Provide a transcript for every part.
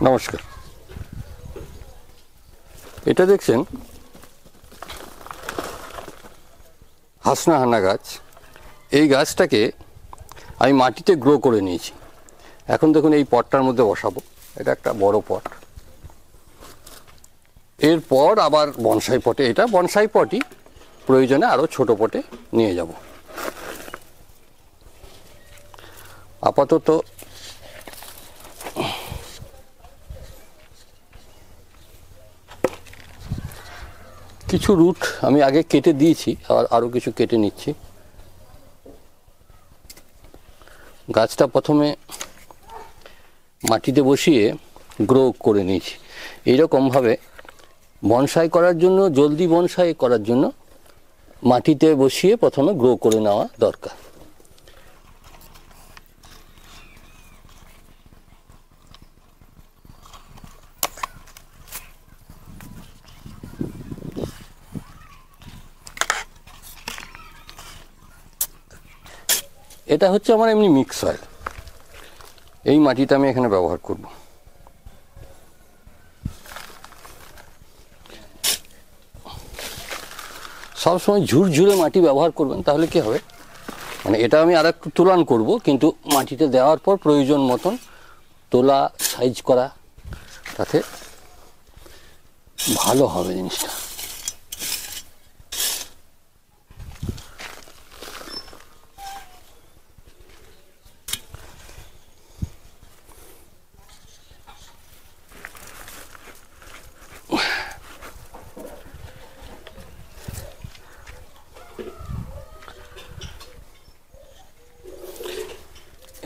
নমস্কার। এটা দেখছেন হাসনাহানা গাছ। এই গাছটাকে আমি মাটিতে গ্রো করে নিয়েছি। এখন দেখুন এই পটটার মধ্যে বসাবো। এটা একটা বড় পট। এরপর আবার বনসাই পটে, এটা বনসাই পটই, প্রয়োজনে আরও ছোট পটে নিয়ে যাব। আপাতত কিছু রুট আমি আগে কেটে দিয়েছি, আরও কিছু কেটে নিচ্ছি। গাছটা প্রথমে মাটিতে বসিয়ে গ্রো করে নিয়েছি। এইরকমভাবে বনসাই করার জন্য, জলদি বনসাই করার জন্য মাটিতে বসিয়ে প্রথমে গ্রো করে নেওয়া দরকার। এটা হচ্ছে আমার এমনি মিক্স সয়েল। এই মাটিটা আমি এখানে ব্যবহার করব। সবসময় ঝুরঝুরে মাটি ব্যবহার করবেন, তাহলে কি হবে, মানে এটা আমি আর একটু তোলান করব, কিন্তু মাটিতে দেওয়ার পর প্রয়োজন মতন তোলা সাইজ করা, তাতে ভালো হবে জিনিসটা।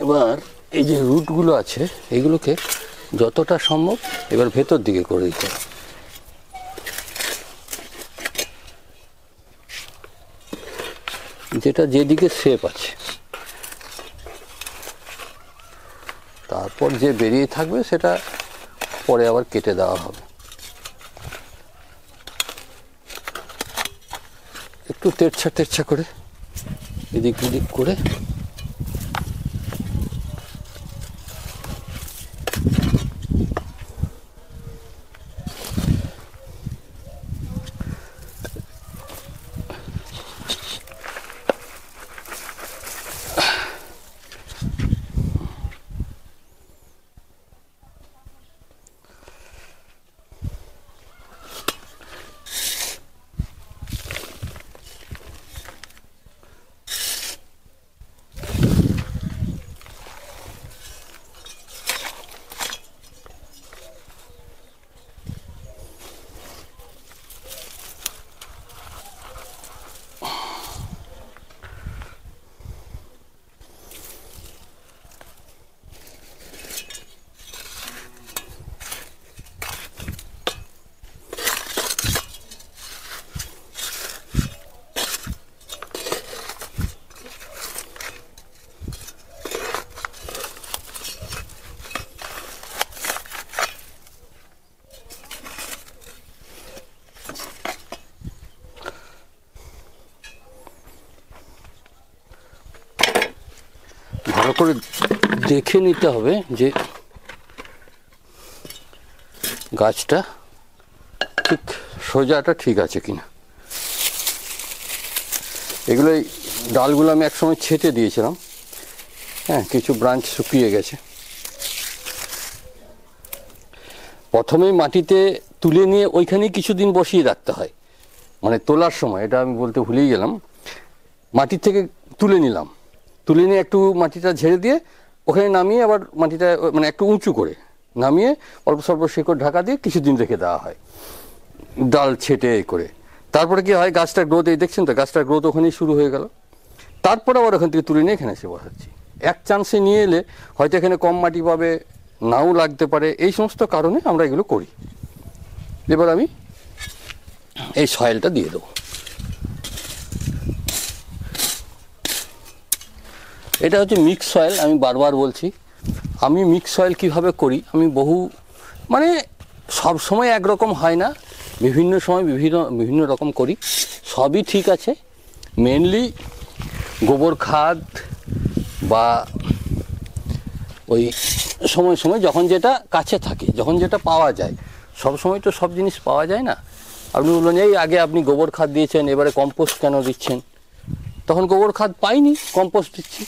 এবার এই যে রুটগুলো আছে, এগুলোকে যতটা সম্ভব এবার ভেতর দিকে করে দিতে হবে। যেটা যেদিকে শেপ আছে, তারপর যে বেরিয়ে থাকবে সেটা পরে আবার কেটে দেওয়া হবে। একটু তেরছা তেরছা করে এদিক ওদিক করে ভালো করে দেখে নিতে হবে যে গাছটা ঠিক সোজাটা ঠিক আছে কিনা। এগুলো ডালগুলো আমি একসময় ছেঁটে দিয়েছিলাম, হ্যাঁ, কিছু ব্রাঞ্চ শুকিয়ে গেছে। প্রথমেই মাটিতে তুলে নিয়ে ওইখানেই কিছুদিন বসিয়ে রাখতে হয়, মানে তোলার সময়, এটা আমি বলতে ভুলেই গেলাম। মাটির থেকে তুলে নিলাম, তুলে নিয়ে একটু মাটিটা ঝেড়ে দিয়ে ওখানে নামিয়ে আবার মাটিটা মানে একটু উঁচু করে নামিয়ে অল্প স্বল্প শিকড় ঢাকা দিয়ে কিছুদিন রেখে দেওয়া হয়, ডাল ছেটে করে। তারপরে কি হয়, গাছটার গ্রোথ, এই দেখছেন তো গাছটার গ্রোথ ওখানেই শুরু হয়ে গেল। তারপরে আবার ওখান থেকে তুলে নিয়ে এখানে এসে বসাচ্ছি। এক চান্সে নিয়ে এলে হয়তো এখানে কম মাটি পাবে, নাও লাগতে পারে, এই সমস্ত কারণে আমরা এগুলো করি। এবার আমি এই সয়েলটা দিয়ে দেবো। এটা হচ্ছে মিক্স সয়েল। আমি বারবার বলছি, আমি মিক্স সয়েল কীভাবে করি, আমি মানে সব সময় একরকম হয় না, বিভিন্ন সময় বিভিন্ন রকম করি, সবই ঠিক আছে। মেনলি গোবর খাদ বা ওই সময় সময় যখন যেটা কাছে থাকে, যখন যেটা পাওয়া যায়, সব সময় তো সব জিনিস পাওয়া যায় না। আপনি বললেন এই আগে আপনি গোবর খাদ দিয়েছেন, এবারে কম্পোস্ট কেন দিচ্ছেন? তখন গোবর খাদ পাইনি, কম্পোস্ট দিচ্ছি,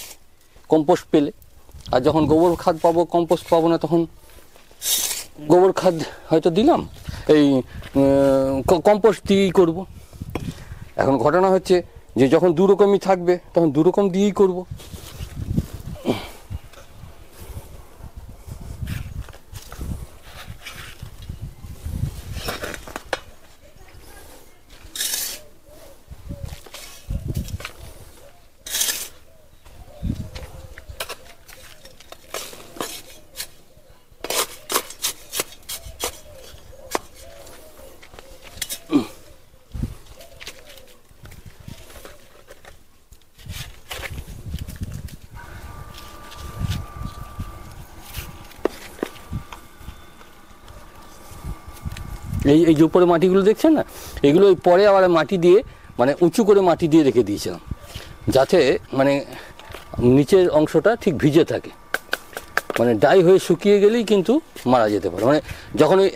কম্পোস্ট পেলে। আর যখন গোবর খাদ পাবো, কম্পোস্ট পাবো না, তখন গোবর খাদ হয়তো দিলাম, এই কম্পোস্ট দিয়েই করব। এখন ঘটনা হচ্ছে যে যখন দু রকমই থাকবে তখন দু রকম দিয়েই করব। এই এই যে উপরে মাটিগুলো দেখছেন না, এগুলো পরে আবার মাটি দিয়ে মানে উঁচু করে মাটি দিয়ে রেখে দিয়েছিলাম, যাতে মানে নিচের অংশটা ঠিক ভিজে থাকে, মানে ডাই হয়ে শুকিয়ে গেলেই কিন্তু মারা যেতে পারে। মানে যখন ওই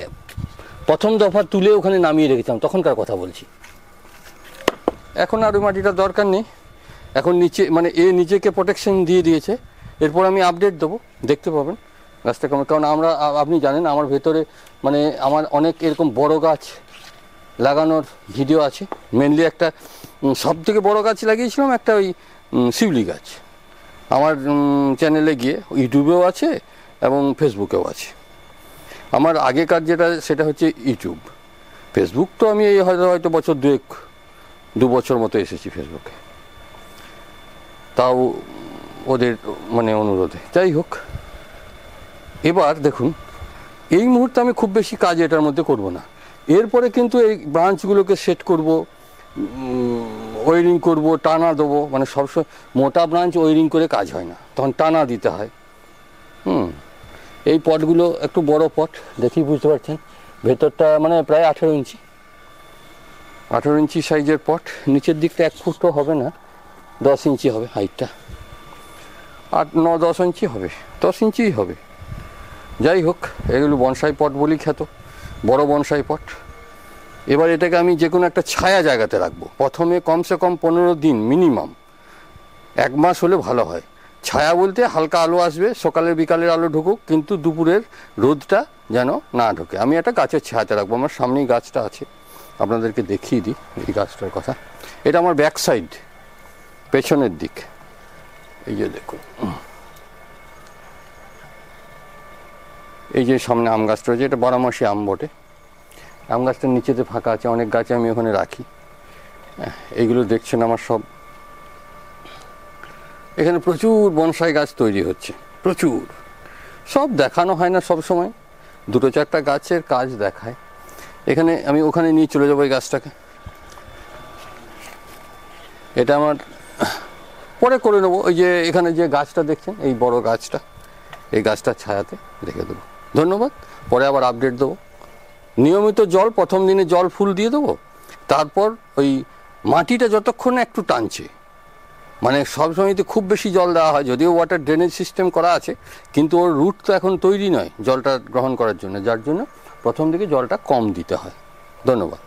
প্রথম দফা তুলে ওখানে নামিয়ে রেখেছিলাম তখনকার কথা বলছি। এখন আর ওই মাটিটা দরকার নেই, এখন নিচে মানে নিজেকে প্রোটেকশন দিয়ে দিয়েছে। এরপর আমি আপডেট দেবো, দেখতে পাবেন গাছটা কেমন। কারণ আপনি জানেন আমার ভেতরে মানে আমার অনেক এরকম বড় গাছ লাগানোর ভিডিও আছে। মেনলি একটা সব থেকে বড় গাছ লাগিয়েছিলাম, একটা ওই শিউলি গাছ। আমার চ্যানেলে গিয়ে ইউটিউবেও আছে এবং ফেসবুকেও আছে। আমার আগেকার যেটা সেটা হচ্ছে ইউটিউব। ফেসবুক তো আমি এই হয়তো বছর 2 বছর মতো এসেছি ফেসবুকে, তাও ওদের মানে অনুরোধে। যাই হোক, এবার দেখুন এই মুহূর্তে আমি খুব বেশি কাজ এটার মধ্যে করব না। এরপরে কিন্তু এই ব্রাঞ্চগুলোকে সেট করব, ওয়ারিং করব, টানা দেবো। মানে সবসময় মোটা ব্রাঞ্চ ওয়ারিং করে কাজ হয় না, তখন টানা দিতে হয়। এই পটগুলো একটু বড় পট, দেখি বুঝতে পারছেন ভেতরটা মানে প্রায় 18 ইঞ্চি সাইজের পট। নিচের দিকটা 1 ফুটও হবে না, 10 ইঞ্চি হবে হাইটটা, 8-9-10 ইঞ্চি হবে, 10 ইঞ্চিই হবে। যাই হোক, এগুলো বনসাই পট বলি খ্যাত, বড় বনসাই পট। এবার এটাকে আমি যে কোনো একটা ছায়া জায়গাতে রাখবো। প্রথমে কমসে কম 15 দিন, মিনিমাম 1 মাস হলে ভালো হয়। ছায়া বলতে হালকা আলো আসবে, সকালের বিকালের আলো ঢুকুক, কিন্তু দুপুরের রোদটা যেন না ঢোকে। আমি একটা গাছের ছায়াতে রাখবো। আমার সামনেই গাছটা আছে, আপনাদেরকে দেখিয়ে দিই এই গাছটার কথা। এটা আমার ব্যাক সাইড, পেছনের দিক। এই যে দেখুন, এই যে সামনে আম গাছটা রয়েছে, এটা 12 মাসি আম বটে। আম গাছটার নিচেতে ফাঁকা আছে, অনেক গাছ আমি ওখানে রাখি। এইগুলো দেখছেন আমার সব, এখানে প্রচুর বনসাই গাছ তৈরি হচ্ছে, প্রচুর। সব দেখানো হয় না সব সময়, 2-4টা গাছের কাজ দেখায়। এখানে আমি ওখানে নিয়ে চলে যাবো এই গাছটাকে। এটা আমার পরে করে নেবো। ওই যে এখানে যে গাছটা দেখছেন, এই বড় গাছটা, এই গাছটার ছায়াতে রেখে দেবো। ধন্যবাদ। পরে আবার আপডেট দেবো। নিয়মিত জল, প্রথম দিনে জল ফুল দিয়ে দেবো। তারপর ওই মাটিটা যতক্ষণ একটু টানছে, মানে সবসময়তে খুব বেশি জল দেওয়া হয়, যদিও ওয়াটার ড্রেনেজ সিস্টেম করা আছে, কিন্তু ওর রুট তো এখন তৈরি নয় জলটা গ্রহণ করার জন্য, যার জন্য প্রথম দিকে জলটা কম দিতে হয়। ধন্যবাদ।